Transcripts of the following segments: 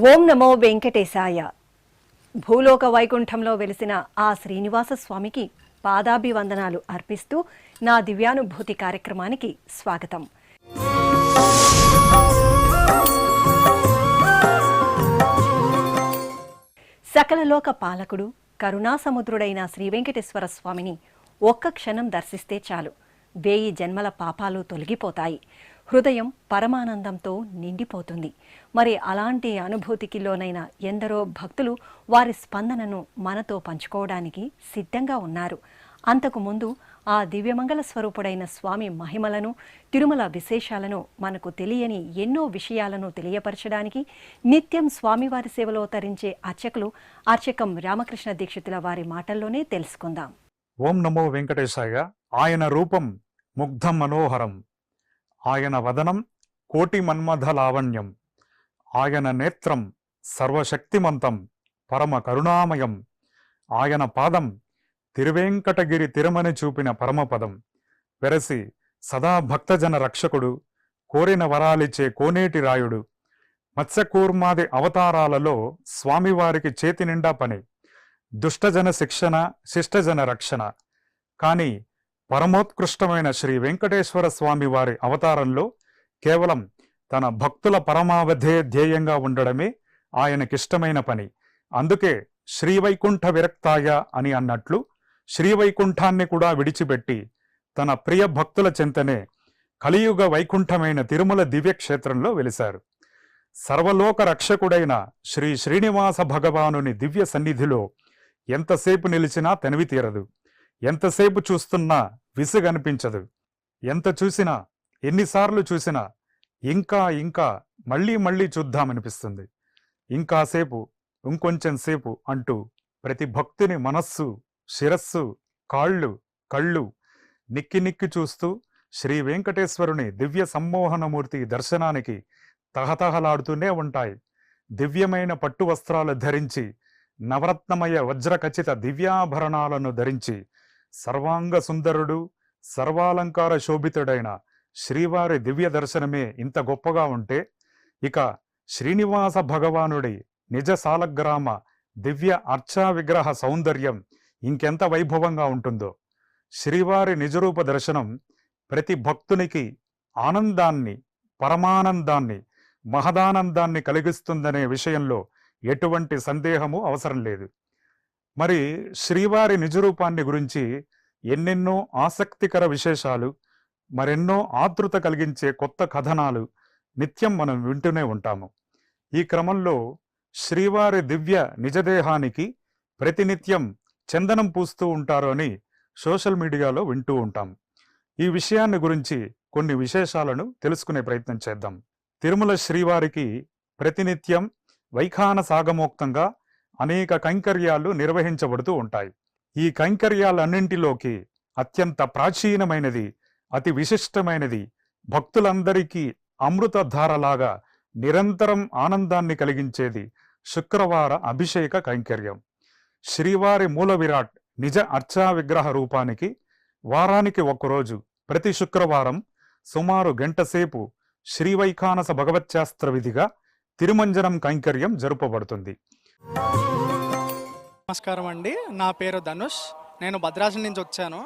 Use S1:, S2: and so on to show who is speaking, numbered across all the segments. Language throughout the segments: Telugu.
S1: ఓం నమో వెంకటేశాయ. భూలోక వైకుంఠంలో వెలిసిన ఆ శ్రీనివాస స్వామికి పాదాభివందనాలు అర్పిస్తూ నా దివ్యానుభూతి కార్యక్రమానికి స్వాగతం. సకలలోక పాలకుడు కరుణాసముద్రుడైన శ్రీ వెంకటేశ్వర స్వామిని ఒక్క క్షణం దర్శిస్తే చాలు, 1000 జన్మల పాపాలు తొలగిపోతాయి, హృదయం పరమానందంతో నిండిపోతుంది. మరి అలాంటి అనుభూతికి లోనైన ఎందరో భక్తులు వారి స్పందనను మనతో పంచుకోవడానికి సిద్ధంగా ఉన్నారు. అంతకుముందు ఆ దివ్యమంగళ స్వరూపుడైన స్వామి మహిమలను, తిరుమల విశేషాలను, మనకు తెలియని ఎన్నో విషయాలను తెలియపరచడానికి నిత్యం స్వామివారి సేవలో తరించే అర్చకులు అర్చకం రామకృష్ణ దీక్షితుల వారి మాటల్లోనే తెలుసుకుందాం.
S2: ఓం నమో వెంకటేశాయ. ఆయన రూపం ముగ్ధం మనోహరం, ఆయన వదనం కోటి మన్మథ లావణ్యం, ఆయన నేత్రం సర్వశక్తిమంతం పరమ కరుణామయం, ఆయన పాదం తిరువేంకటగిరి తిరుమని చూపిన పరమపదం, వెరసి సదా భక్తజన రక్షకుడు, కోరిన వరాలిచ్చే కోనేటి రాయుడు, మత్స్యకూర్మాది అవతారాలలో స్వామివారికి చేతి నిండా పని, దుష్టజన శిక్షణ శిష్టజన రక్షణ. కానీ పరమోత్కృష్టమైన శ్రీ వెంకటేశ్వర స్వామి వారి అవతారంలో కేవలం తన భక్తుల పరమావధే ధ్యేయంగా ఉండడమే ఆయనకిష్టమైన పని. అందుకే శ్రీవైకుంఠ విరక్తాయ అని అన్నట్లు శ్రీవైకుంఠాన్ని కూడా విడిచిపెట్టి తన ప్రియ భక్తుల చెంతనే కలియుగ వైకుంఠమైన తిరుమల దివ్యక్షేత్రంలో వెలిశారు. సర్వలోక రక్షకుడైన శ్రీ శ్రీనివాస భగవానుని దివ్య సన్నిధిలో ఎంతసేపు నిలిచినా తనివి తీరదు, ఎంతసేపు చూస్తున్నా విసుగనిపించదు, ఎంత చూసినా ఎన్నిసార్లు చూసినా ఇంకా ఇంకా మళ్ళీ మళ్ళీ చూద్దామనిపిస్తుంది. ఇంకాసేపు, ఇంకొంచెం సేపు అంటూ ప్రతి భక్తుని మనస్సు, శిరస్సు, కాళ్ళు, కళ్ళు నిక్కి నిక్కి చూస్తూ శ్రీ వెంకటేశ్వరుని దివ్య సమ్మోహనమూర్తి దర్శనానికి తహతహలాడుతూనే ఉంటాయి. దివ్యమైన పట్టు వస్త్రాలు ధరించి, నవరత్నమయ వజ్రఖచిత దివ్యాభరణాలను ధరించి, సర్వాంగ సుందరుడు, సర్వాలంకార శోభితుడైన శ్రీవారి దివ్య దర్శనమే ఇంత గొప్పగా ఉంటే, ఇక శ్రీనివాస భగవానుడి నిజ సాలగ్రామ దివ్య అర్చా విగ్రహ సౌందర్యం ఇంకెంత వైభవంగా ఉంటుందో. శ్రీవారి నిజరూప దర్శనం ప్రతి భక్తునికి ఆనందాన్ని, పరమానందాన్ని, మహదానందాన్ని కలిగిస్తుందనే విషయంలో ఎటువంటి సందేహము అవసరం లేదు. మరి శ్రీవారి నిజరూపాన్ని గురించి ఎన్నెన్నో ఆసక్తికర విశేషాలు, మరెన్నో ఆతృత కలిగించే కొత్త కథనాలు నిత్యం మనం వింటూనే ఉంటాము. ఈ క్రమంలో శ్రీవారి దివ్య నిజదేహానికి ప్రతినిత్యం చందనం పూస్తూ ఉంటారు అని సోషల్ మీడియాలో వింటూ ఉంటాం. ఈ విషయాన్ని గురించి కొన్ని విశేషాలను తెలుసుకునే ప్రయత్నం చేద్దాం. తిరుమల శ్రీవారికి ప్రతినిత్యం వైఖాన సాగమోక్తంగా అనేక కైంకర్యాలు నిర్వహించబడుతూ ఉంటాయి. ఈ కైంకర్యాలన్నింటిలోకి అత్యంత ప్రాచీనమైనది, అతి విశిష్టమైనది, భక్తులందరికీ అమృతధారలాగా నిరంతరం ఆనందాన్ని కలిగించేది శుక్రవార అభిషేక కైంకర్యం. శ్రీవారి మూల విరాట్ నిజ అర్చా విగ్రహ రూపానికి వారానికి ఒక్కరోజు ప్రతి శుక్రవారం సుమారు గంట సేపు శ్రీవైఖానస భగవత్శాస్త్ర విధిగా తిరుమంజనం కైంకర్యం జరుపబడుతుంది.
S3: నమస్కారం అండి, నా పేరు ధనుష్. నేను భద్రాచలం నుంచి వచ్చాను.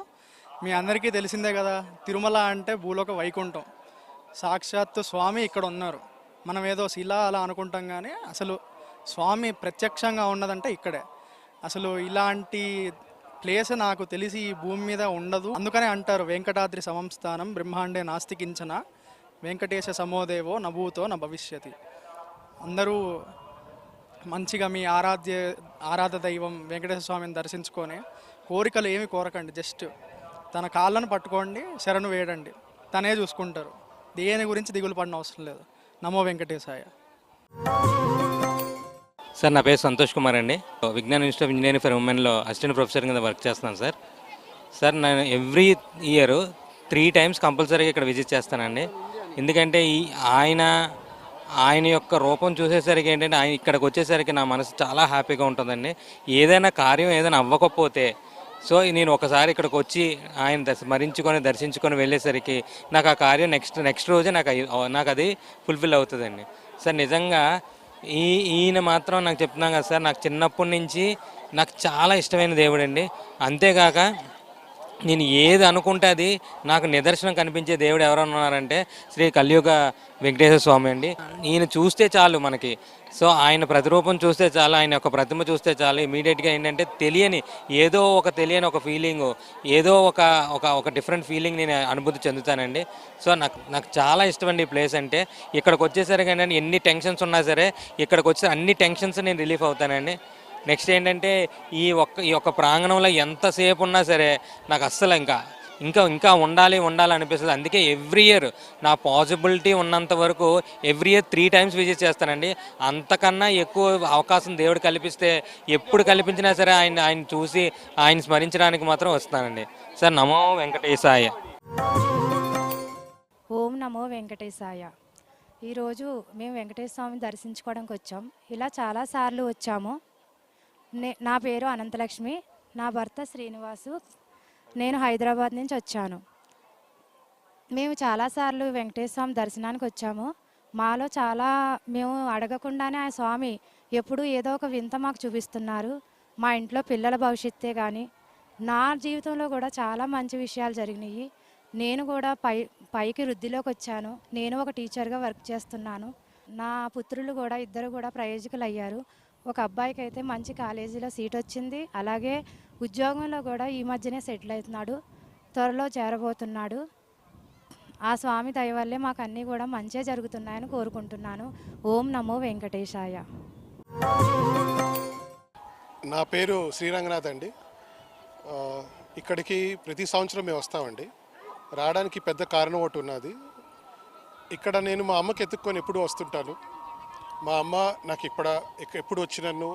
S3: మీ అందరికీ తెలిసిందే కదా, తిరుమల అంటే భూలోక వైకుంఠం. సాక్షాత్తు స్వామి ఇక్కడ ఉన్నారు. మనం ఏదో శిలా అలా అనుకుంటాం, కానీ అసలు స్వామి ప్రత్యక్షంగా ఉన్నదంటే ఇక్కడే. అసలు ఇలాంటి ప్లేస్ నాకు తెలిసి ఈ భూమి మీద ఉండదు. అందుకనే అంటారు వెంకటాద్రి సమం స్థానం బ్రహ్మాండే నాస్తి కించన, వెంకటేశ సమోదేవో నభూతో న భవిష్యతి. అందరూ మంచిగా మీ ఆరాధ దైవం వెంకటేశ్వర స్వామిని దర్శించుకొని కోరికలు ఏమి కోరకండి, జస్ట్ తన కాళ్ళను పట్టుకోండి, శరణు వేయండి, తనే చూసుకుంటారు. దేని గురించి దిగులు పడిన అవసరం లేదు. నమో వెంకటేశాయ.
S4: సార్, నా పేరు సంతోష్ కుమార్ అండి. Vignan institute of engineering for ఉమెన్లో అసిస్టెంట్ ప్రొఫెసర్ కింద వర్క్ చేస్తున్నాను సార్. సార్, నేను ఎవ్రీ ఇయర్ 3 times కంపల్సరీగా ఇక్కడ విజిట్ చేస్తానండి. ఎందుకంటే ఆయన యొక్క రూపం చూసేసరికి ఏంటంటే, ఆయన ఇక్కడికి వచ్చేసరికి నా మనసు చాలా హ్యాపీగా ఉంటుందండి. ఏదైనా కార్యం ఏదైనా అవ్వకపోతే సో నేను ఒకసారి ఇక్కడికి వచ్చి ఆయన స్మరించుకొని దర్శించుకొని వెళ్ళేసరికి నాకు ఆ కార్యం నెక్స్ట్ రోజే నాకు అది ఫుల్ఫిల్ అవుతుందండి. సార్, నిజంగా ఈయన మాత్రం నాకు చెప్తున్నాను కదా సార్, నాకు చిన్నప్పటి నుంచి నాకు చాలా ఇష్టమైన దేవుడు అండి. అంతేకాక నేను ఏది అనుకుంటే అది నాకు నిదర్శనం కనిపించే దేవుడు ఎవరైనా ఉన్నారంటే శ్రీ కలియుగ వెంకటేశ్వర స్వామి అండి. ఈయన చూస్తే చాలు మనకి, సో ఆయన ప్రతిరూపం చూస్తే చాలు, ఆయన యొక్క ప్రతిమ చూస్తే చాలు, ఇమీడియట్గా ఏంటంటే ఏదో ఒక తెలియని ఒక ఫీలింగ్, ఏదో ఒక ఒక ఒక డిఫరెంట్ ఫీలింగ్ నేను అనుభూతి చెందుతానండి. సో నాకు చాలా ఇష్టం అండి ఈ ప్లేస్ అంటే. ఇక్కడికి వచ్చేసరికి ఏంటంటే ఎన్ని టెన్షన్స్ ఉన్నా సరే ఇక్కడికి వచ్చే అన్ని టెన్షన్స్ నేను రిలీఫ్ అవుతానండి. నెక్స్ట్ ఏంటంటే ఈ ఒక్క ప్రాంగణంలో ఎంతసేపు ఉన్నా సరే నాకు అస్సలు ఇంకా ఉండాలి అనిపిస్తుంది. అందుకే ఎవ్రీ ఇయర్ నా పాసిబిలిటీ ఉన్నంత వరకు ఎవ్రీ ఇయర్ 3 times విజిట్ చేస్తానండి. అంతకన్నా ఎక్కువ అవకాశం దేవుడు కల్పిస్తే ఎప్పుడు కల్పించినా సరే ఆయన చూసి ఆయన స్మరించడానికి మాత్రం వస్తానండి. సార్ నమో వెంకటేశాయ.
S5: ఓం నమో వెంకటేశాయ. ఈరోజు మేము వెంకటేశ్వర స్వామిని దర్శించుకోవడానికి వచ్చాం. ఇలా చాలాసార్లు వచ్చాము. నా పేరు అనంతలక్ష్మి, నా భర్త శ్రీనివాసు, నేను హైదరాబాద్ నుంచి వచ్చాను. మేము చాలాసార్లు వెంకటేశ్వర స్వామి దర్శనానికి వచ్చాము. మాలో మేము అడగకుండానే ఆ స్వామి ఎప్పుడూ ఏదో ఒక వింత మాకు చూపిస్తున్నారు. మా ఇంట్లో పిల్లల భవిష్యత్తే కానీ నా జీవితంలో కూడా చాలా మంచి విషయాలు జరిగినాయి. నేను కూడా పైకి వృద్ధిలోకి వచ్చాను. నేను ఒక టీచర్గా వర్క్ చేస్తున్నాను. నా పుత్రులు కూడా ఇద్దరు కూడా ప్రయోజకులు అయ్యారు. ఒక అబ్బాయికి అయితే మంచి కాలేజీలో సీట్ వచ్చింది. అలాగే ఉద్యోగంలో కూడా ఈ మధ్యనే సెటిల్ అవుతున్నాడు, త్వరలో చేరబోతున్నాడు. ఆ స్వామి దయ వల్లే మాకు అన్నీ కూడా మంచిగా జరుగుతున్నాయని కోరుకుంటున్నాను. ఓం నమో వెంకటేశాయ.
S6: నా పేరు శ్రీరంగనాథ్ అండి. ఇక్కడికి ప్రతి సంవత్సరం మేము వస్తామండి. రావడానికి పెద్ద కారణం ఒకటి ఉన్నది. ఇక్కడ నేను మా అమ్మకి ఎత్తుక్కొని ఎప్పుడు వస్తుంటాను. మా అమ్మ నాకు ఎప్పుడు వచ్చినన్ను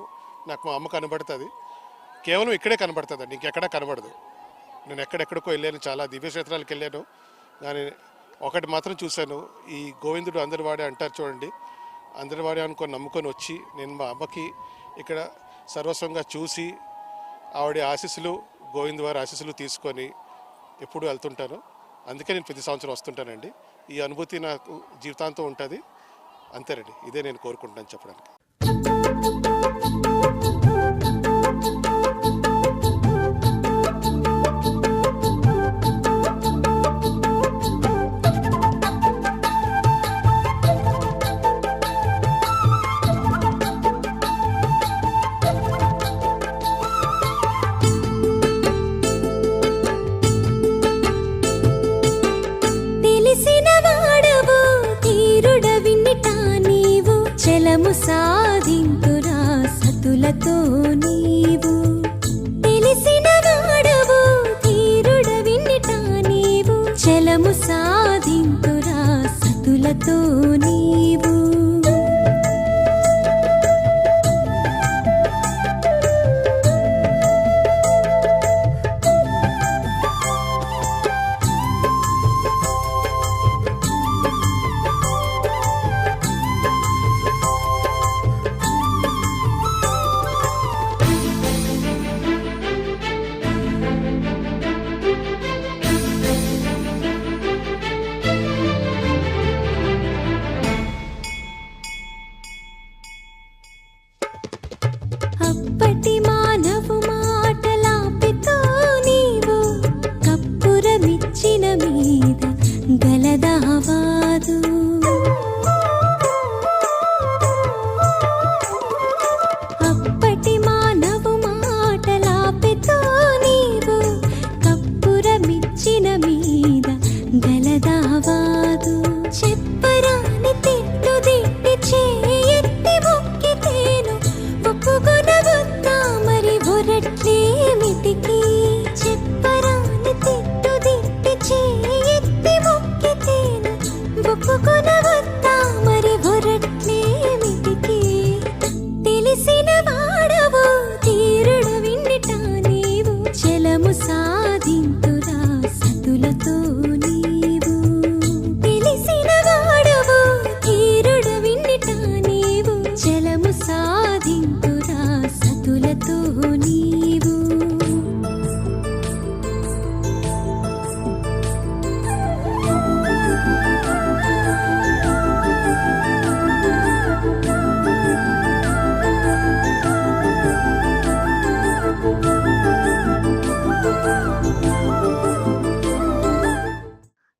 S6: నాకు మా అమ్మ కనబడుతుంది. కేవలం ఇక్కడే కనబడుతుంది అండి, ఇంకెక్కడా కనబడదు. నేను ఎక్కడెక్కడికో వెళ్ళాను, చాలా దివ్యక్షేత్రాలకు వెళ్ళాను, కానీ ఒకటి మాత్రం చూశాను. ఈ గోవిందుడు అందరివాడే అంటారు చూడండి, అందరివాడే అనుకొని నమ్ముకొని వచ్చి నేను మా అమ్మకి ఇక్కడ సర్వస్వంగా చూసి ఆవిడ ఆశీస్సులు, గోవిందు వారి ఆశీస్సులు తీసుకొని ఎప్పుడు వెళ్తుంటాను. అందుకే నేను ప్రతి సంవత్సరం వస్తుంటానండి. ఈ అనుభూతి నాకు జీవితాంతం ఉంటుంది. అంతేనండి, ఇదే నేను కోరుకుంటున్నాను చెప్పడానికి.
S7: సాధింతురా సతులతో నీవు తెలిసిన వాడవు తీరుడ విన్నిటా నీవు చలము సాధింతురా సతులతో నీవు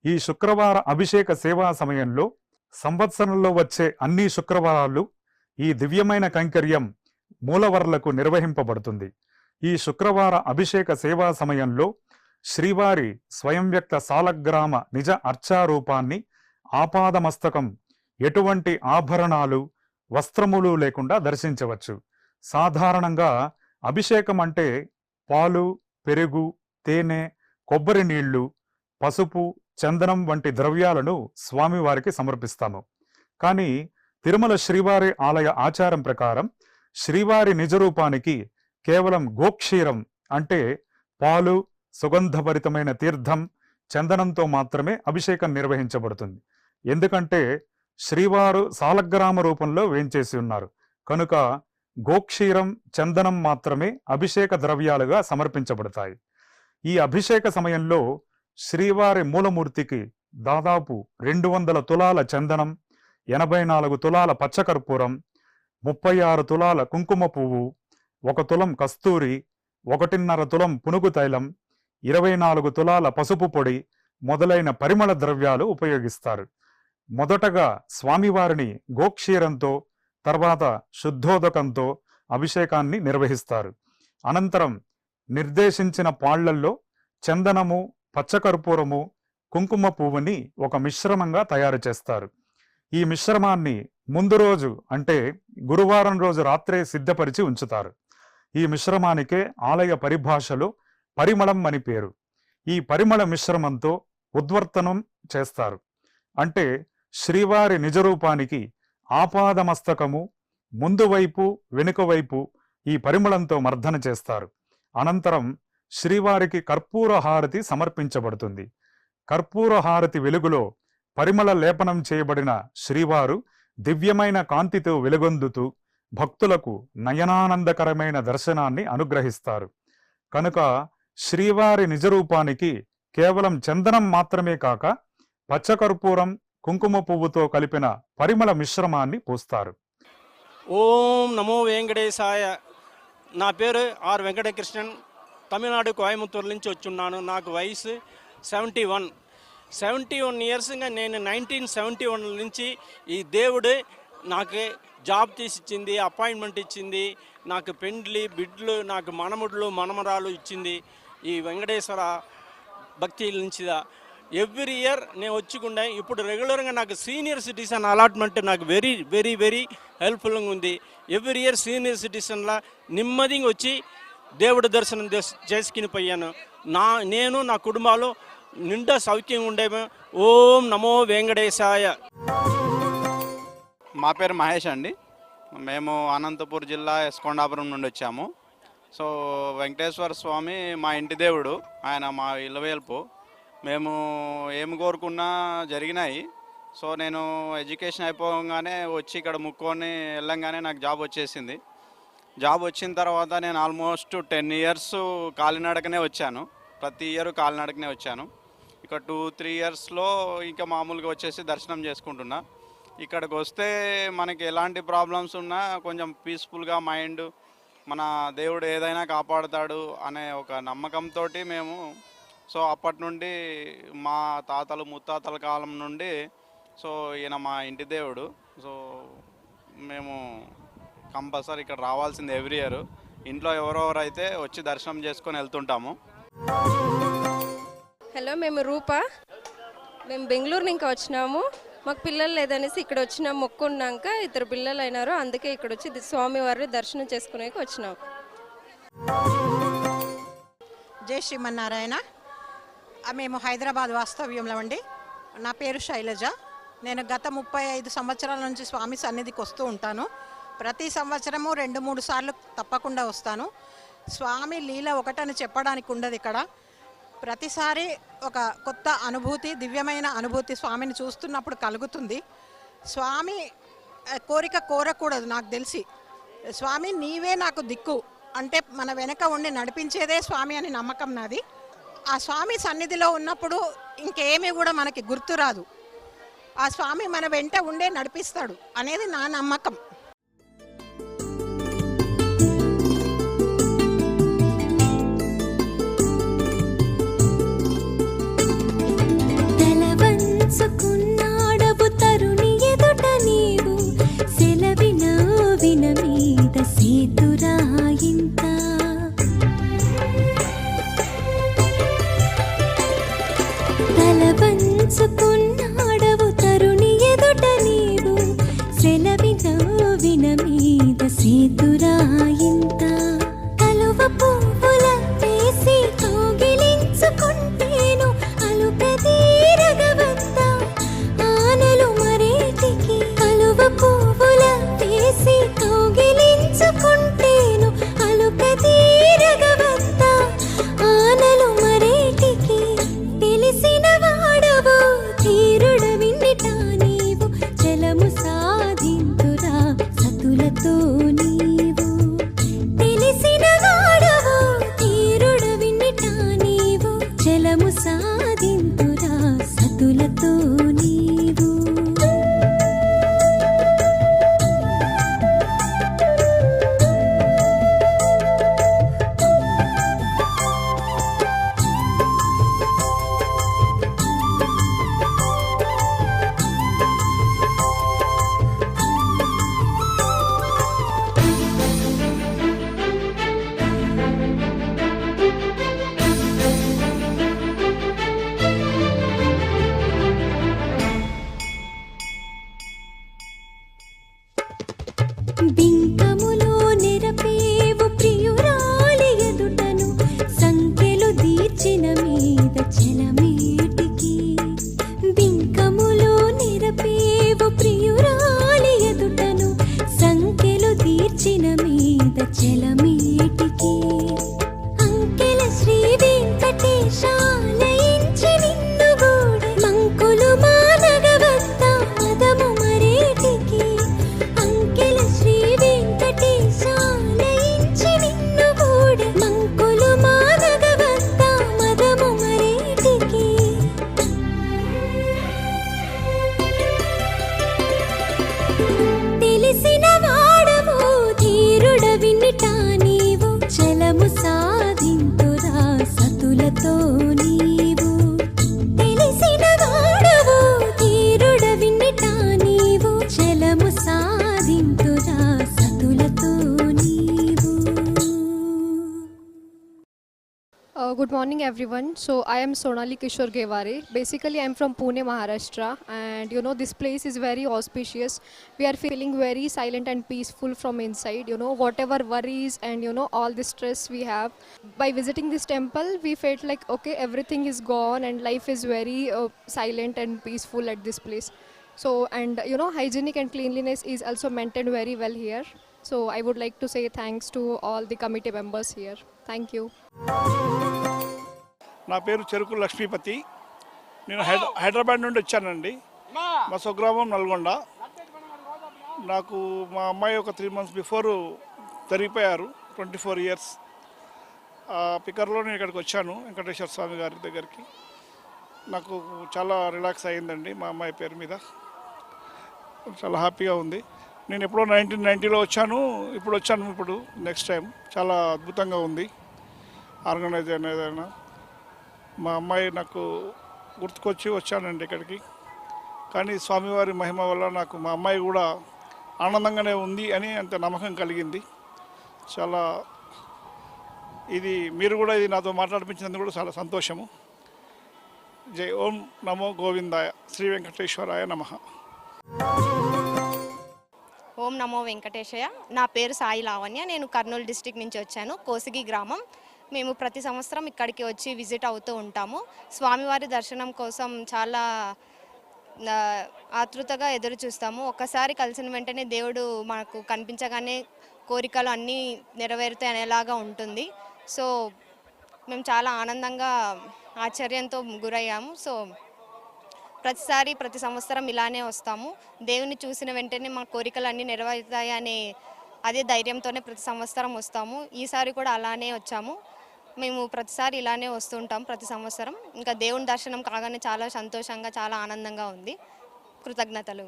S2: ఈ శుక్రవార అభిషేక సేవా సమయంలో సంవత్సరంలో వచ్చే అన్ని శుక్రవారాలు ఈ దివ్యమైన కైంకర్యం మూలవర్లకు నిర్వహింపబడుతుంది. ఈ శుక్రవార అభిషేక సేవా సమయంలో శ్రీవారి స్వయం వ్యక్త సాలగ్రామ నిజ అర్చారూపాన్ని ఆపాదమస్తకం ఎటువంటి ఆభరణాలు వస్త్రములు లేకుండా దర్శించవచ్చు. సాధారణంగా అభిషేకం అంటే పాలు, పెరుగు, తేనె, కొబ్బరి నీళ్లు, పసుపు, చందనం వంటి ద్రవ్యాలను స్వామివారికి సమర్పిస్తాము. కానీ తిరుమల శ్రీవారి ఆలయ ఆచారం ప్రకారం శ్రీవారి నిజరూపానికి కేవలం గోక్షీరం అంటే పాలు, సుగంధభరితమైన తీర్థం, చందనంతో మాత్రమే అభిషేకం నిర్వహించబడుతుంది. ఎందుకంటే శ్రీవారు సాలగ్రామ రూపంలో వేంచేసి ఉన్నారు కనుక గోక్షీరం, చందనం మాత్రమే అభిషేక ద్రవ్యాలుగా సమర్పించబడతాయి. ఈ అభిషేక సమయంలో శ్రీవారి మూలమూర్తికి దాదాపు 200 తులాల చందనం, 84 తులాల పచ్చకర్పూరం, 36 తులాల కుంకుమ పువ్వు, 1 తులం కస్తూరి, 1.5 తులం పునుగు తైలం, 24 తులాల పసుపు పొడి మొదలైన పరిమళ ద్రవ్యాలు ఉపయోగిస్తారు. మొదటగా స్వామివారిని గోక్షీరంతో, తర్వాత శుద్ధోదకంతో అభిషేకాన్ని నిర్వహిస్తారు. అనంతరం నిర్దేశించిన పాళ్లల్లో చందనము, పచ్చకర్పూరము, కుంకుమ పువ్వుని ఒక మిశ్రమంగా తయారు చేస్తారు. ఈ మిశ్రమాన్ని ముందు రోజు అంటే గురువారం రోజు రాత్రే సిద్ధపరిచి ఉంచుతారు. ఈ మిశ్రమానికే ఆలయ పరిభాషలో పరిమళం అని పేరు. ఈ పరిమళ మిశ్రమంతో ఉద్వర్తనం చేస్తారు. అంటే శ్రీవారి నిజరూపానికి ఆపాదమస్తకము ముందు వైపు, వెనుక వైపు ఈ పరిమళంతో మర్దన చేస్తారు. అనంతరం శ్రీవారికి కర్పూర హారతి సమర్పించబడుతుంది. కర్పూర హారతి వెలుగులో పరిమళ లేపనం చేయబడిన శ్రీవారు దివ్యమైన కాంతితో వెలుగొందుతూ భక్తులకు నయనానందకరమైన దర్శనాన్ని అనుగ్రహిస్తారు. కనుక శ్రీవారి నిజరూపానికి కేవలం చందనం మాత్రమే కాక పచ్చకర్పూరం, కుంకుమ పువ్వుతో కలిపిన పరిమళ మిశ్రమాన్ని పూస్తారు.
S8: ఓం నమో వెంకటేశాయ. నా పేరు ఆర్ వెంకటకృష్ణన్. తమిళనాడు కోయంబత్తూరు నుంచి వచ్చున్నాను. నాకు వయసు 71 ఇయర్స్గా నేను 1971 నుంచి ఈ దేవుడు నాకు జాబ్ తీసిచ్చింది, అపాయింట్మెంట్ ఇచ్చింది, నాకు పెండ్లి, బిడ్లు, నాకు మనముడులు, మనమరాలు ఇచ్చింది ఈ వెంకటేశ్వర భక్తి నుంచి. ఎవ్రీ ఇయర్ నేను వచ్చుకుండే. ఇప్పుడు రెగ్యులర్గా నాకు సీనియర్ సిటిజన్ అలాట్మెంట్ నాకు వెరీ వెరీ వెరీ హెల్ప్ఫుల్గా ఉంది. ఎవ్రీ ఇయర్ సీనియర్ సిటిజన్లా నెమ్మదిగా వచ్చి దేవుడి దర్శనం చేసుకుని పోయాను. నేను నా కుటుంబాలు నిండా సౌఖ్యంగా ఉండేమో. ఓం నమో వెంకటేశాయ.
S9: మా పేరు మహేష్ అండి. మేము అనంతపూర్ జిల్లా ఎస్కొండాపురం నుండి వచ్చాము. సో వెంకటేశ్వర స్వామి మా ఇంటి దేవుడు, ఆయన మా ఇలవేల్పు. మేము ఏమి కోరుకున్నా జరిగినాయి. సో నేను ఎడ్యుకేషన్ అయిపోగానే వచ్చి ఇక్కడ ముక్కొని వెళ్ళంగానే నాకు జాబ్ వచ్చేసింది. జాబ్ వచ్చిన తర్వాత నేను ఆల్మోస్ట్ 10 ఇయర్స్ కాలినడకనే వచ్చాను. ప్రతి ఇయర్ కాలినడకనే వచ్చాను. ఇక 2-3 ఇయర్స్లో ఇంకా మామూలుగా వచ్చేసి దర్శనం చేసుకుంటున్నా. ఇక్కడికి వస్తే మనకి ఎలాంటి ప్రాబ్లమ్స్ ఉన్నా కొంచెం పీస్ఫుల్గా మైండ్, మన దేవుడు ఏదైనా కాపాడుతాడు అనే ఒక నమ్మకంతో మేము సో అప్పటి నుండి మా తాతలు ముత్తాతల కాలం నుండి సో ఈయన మా ఇంటి దేవుడు. సో మేము కంపల్సరీ ఇక్కడ రావాల్సింది ఎవ్రీ ఇయర్. ఇంట్లో ఎవరెవరైతే వచ్చి దర్శనం చేసుకొని వెళ్తుంటాము.
S10: హలో, మేము రూపా. మేము బెంగళూరు నుంచి వచ్చినాము. మాకు పిల్లలు లేదనేసి ఇక్కడ వచ్చినాము. మొక్కున్నాక 2 పిల్లలు అయినారు. అందుకే ఇక్కడ వచ్చి స్వామివారిని దర్శనం చేసుకునేకి వచ్చినాము.
S11: జై శ్రీమన్నారాయణ. మేము హైదరాబాద్ వాస్తవ్యంలో అండి. నా పేరు శైలజ. నేను గత 35 సంవత్సరాల నుంచి స్వామి సన్నిధికి వస్తూ ఉంటాను. ప్రతి సంవత్సరము 2-3 సార్లు తప్పకుండా వస్తాను. స్వామి లీల ఒకటని చెప్పడానికి ఉండదు. ఇక్కడ ప్రతిసారి ఒక కొత్త అనుభూతి, దివ్యమైన అనుభూతి స్వామిని చూస్తున్నప్పుడు కలుగుతుంది. స్వామి కోరిక కోరకూడదు. నాకు తెలిసి స్వామి నీవే నాకు దిక్కు అంటే మన వెనక ఉండి నడిపించేదే స్వామి అని నమ్మకం నాది. ఆ స్వామి సన్నిధిలో ఉన్నప్పుడు ఇంకేమీ కూడా మనకి గుర్తురాదు. ఆ స్వామి మన వెంట ఉండే నడిపిస్తాడు అనేది నా నమ్మకం.
S7: ఉంచుకున్నాడవు తరుణి ఎదుట నీవు సెలవిన విన మీద సేతురాయింత కలువ పువ్వుల వేసి కౌగిలించుకుంటేను అలుపెదీరగవంత ఆనలు మరేటికి కలువ పువ్వుల వేసి కౌగిలించుకుంటేను అలుపెదీరగవంత ఆనలు మరేటికి తెలిసిన వాడవు తీరుడ విన్నిట నీవు జలము సాధింతురా సతులతో నీవు తెలిసిన వాడవు తీరుడ విన్నిట నీవు జలము సాధింతురా సతులతో నీవు బింకములో నెరపేవు ప్రియురాలి ఎదుటను సంఖ్యలు దీర్చిన మీద చెలమేటికి బింకములో నెరపేవు ప్రియురాలి ఎదుటను సంఖ్యలు దీర్చిన మీద చెలమేటికి అంకెల శ్రీ వెంకటేశాలయించి నిన్ను గూడి మంకులు మానగవద్ద మదము మరేటికి అంకెల శ్రీ వెంకటేశాలయించి నిన్ను గూడి మంకులు మానగవద్ద మదము మరేటికి తెలిసిన వాడవు తీరుడ విన్నిట నీవు చలము సాధింతురా సతులతో నీవు తెలిసిన వాడవు తీరుడ విన్నిట నీవు చలము సాధింతురా సతులతో నీవు
S10: Good morning everyone. So I am Sonali Kishore Geware. Basically I am from Pune, Maharashtra, and you know this place is very auspicious. We are feeling very silent and peaceful from inside. You know, whatever worries and you know all the stress we have, by visiting this temple we felt like okay, everything is gone and life is very silent and peaceful at this place. So and you know hygienic and cleanliness is also maintained very well here. So I would like to say thanks to all the committee members here. Thank you.
S12: నా పేరు చెరుకు లక్ష్మీపతి. నేను హైదరాబాద్ నుండి వచ్చానండి. మా స్వగ్రామం నల్గొండ. నాకు మా అమ్మాయి ఒక 3 months బిఫోర్ జరిగిపోయారు, 24 years. ఆ పికర్లో నేను ఇక్కడికి వచ్చాను వెంకటేశ్వర స్వామి గారి దగ్గరికి. నాకు చాలా రిలాక్స్ అయ్యిందండి మా అమ్మాయి పేరు మీద. చాలా హ్యాపీగా ఉంది. నేను ఎప్పుడో 1990లో వచ్చాను, ఇప్పుడు వచ్చాను ఇప్పుడు నెక్స్ట్ టైం. చాలా అద్భుతంగా ఉంది ఆర్గనైజ్ ఏదైనా. మా అమ్మాయి నాకు గుర్తుకొచ్చి వచ్చానండి ఇక్కడికి. కానీ స్వామివారి మహిమ వల్ల నాకు మా అమ్మాయి కూడా ఆనందంగానే ఉంది అని అంత నమ్మకం కలిగింది. చాలా ఇది మీరు కూడా ఇది నాతో మాట్లాడిపించినందుకు కూడా చాలా సంతోషము. జై ఓం నమో గోవిందాయ శ్రీ వెంకటేశ్వరాయ నమః.
S13: ఓం నమో వెంకటేశయ్య. నా పేరు సాయి లావణ్య. నేను కర్నూలు డిస్ట్రిక్ట్ నుంచి వచ్చాను, కోసిగి గ్రామం. మేము ప్రతి సంవత్సరం ఇక్కడికి వచ్చి విజిట్ అవుతూ ఉంటాము. స్వామివారి దర్శనం కోసం చాలా ఆతృతగా ఎదురు చూస్తాము. ఒక్కసారి కలిసిన వెంటనే దేవుడు మనకు కనిపించగానే కోరికలు అన్నీ నెరవేరుతాయి అనేలాగా ఉంటుంది. సో మేము చాలా ఆనందంగా ఆశ్చర్యంతో గురయ్యాము. సో ప్రతి సంవత్సరం ఇలానే వస్తాము. దేవుని చూసిన వెంటనే మా కోరికలు అన్నీ నెరవేరుతాయి అనే అదే ధైర్యంతోనే ప్రతి సంవత్సరం వస్తాము. ఈసారి కూడా అలానే వచ్చాము. మేము ప్రతిసారి ఇలానే వస్తుంటాం ప్రతి సంవత్సరం. ఇంకా దేవుని దర్శనం కాగానే చాలా సంతోషంగా, చాలా ఆనందంగా ఉంది. కృతజ్ఞతలు.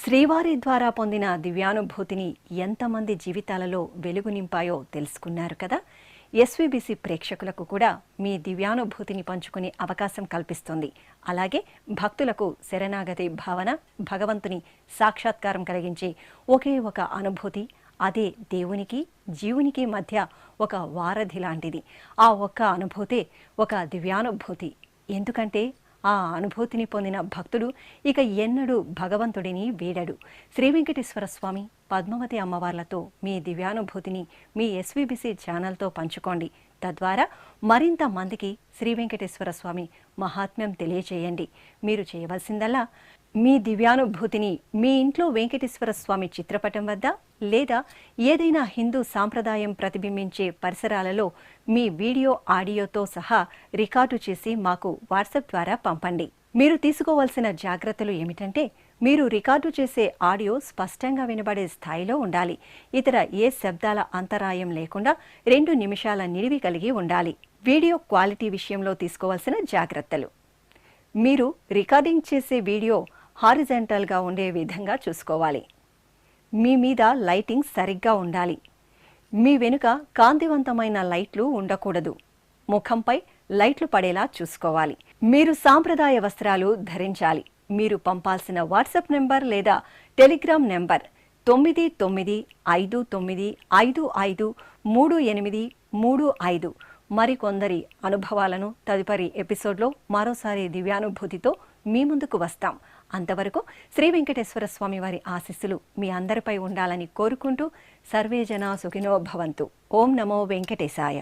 S1: శ్రీవారి ద్వారా పొందిన దివ్యానుభూతిని ఎంతమంది జీవితాలలో వెలుగు నింపాయో తెలుసుకున్నారు కదా. ఎస్వీబీసీ ప్రేక్షకులకు కూడా మీ దివ్యానుభూతిని పంచుకునే అవకాశం కల్పిస్తుంది. అలాగే భక్తులకు శరణాగతి భావన, భగవంతుని సాక్షాత్కారం కలిగించే ఒకే ఒక అనుభూతి, అదే దేవునికి జీవునికి మధ్య ఒక వారధి లాంటిది. ఆ ఒక్క అనుభూతే ఒక దివ్యానుభూతి. ఎందుకంటే ఆ అనుభూతిని పొందిన భక్తుడు ఇక ఎన్నడూ భగవంతుడిని వీడడు. శ్రీ వెంకటేశ్వర స్వామి, పద్మావతి అమ్మవార్లతో మీ దివ్యానుభూతిని మీ ఎస్వీబీసీ ఛానల్తో పంచుకోండి. తద్వారా మరింత మందికి శ్రీ వెంకటేశ్వర స్వామి మహాత్మ్యం తెలియచేయండి. మీరు చేయవలసిందల్లా మీ దివ్యానుభూతిని మీ ఇంట్లో వెంకటేశ్వర స్వామి చిత్రపటం వద్ద లేదా ఏదైనా హిందూ సాంప్రదాయం ప్రతిబింబించే పరిసరాలలో మీ వీడియో, ఆడియోతో సహా రికార్డు చేసి మాకు వాట్సాప్ ద్వారా పంపండి. మీరు తీసుకోవాల్సిన జాగ్రత్తలు ఏమిటంటే, మీరు రికార్డు చేసే ఆడియో స్పష్టంగా వినబడే స్థాయిలో ఉండాలి. ఇతర ఏ శబ్దాల అంతరాయం లేకుండా 2 నిమిషాల నిడివి కలిగి ఉండాలి. వీడియో క్వాలిటీ విషయంలో తీసుకోవాల్సిన జాగ్రత్తలు: మీరు రికార్డింగ్ చేసే వీడియో హారిజాంటల్గా ఉండే విధంగా చూసుకోవాలి. మీ మీద లైటింగ్ సరిగ్గా ఉండాలి. మీ వెనుక కాంతివంతమైన లైట్లు ఉండకూడదు. ముఖంపై లైట్లు పడేలా చూసుకోవాలి. మీరు సాంప్రదాయ వస్త్రాలు ధరించాలి. మీరు పంపాల్సిన వాట్సాప్ నెంబర్ లేదా టెలిగ్రామ్ నెంబర్ 9959553835. మరికొందరి అనుభవాలను తదుపరి ఎపిసోడ్లో మరోసారి దివ్యానుభూతితో మీ ముందుకు వస్తాం. అంతవరకు శ్రీ వెంకటేశ్వర స్వామి వారి ఆశీస్సులు మీ అందరిపై ఉండాలని కోరుకుంటూ సర్వే జనా సుఖినో భవంతు. ఓం నమో వెంకటేశాయ.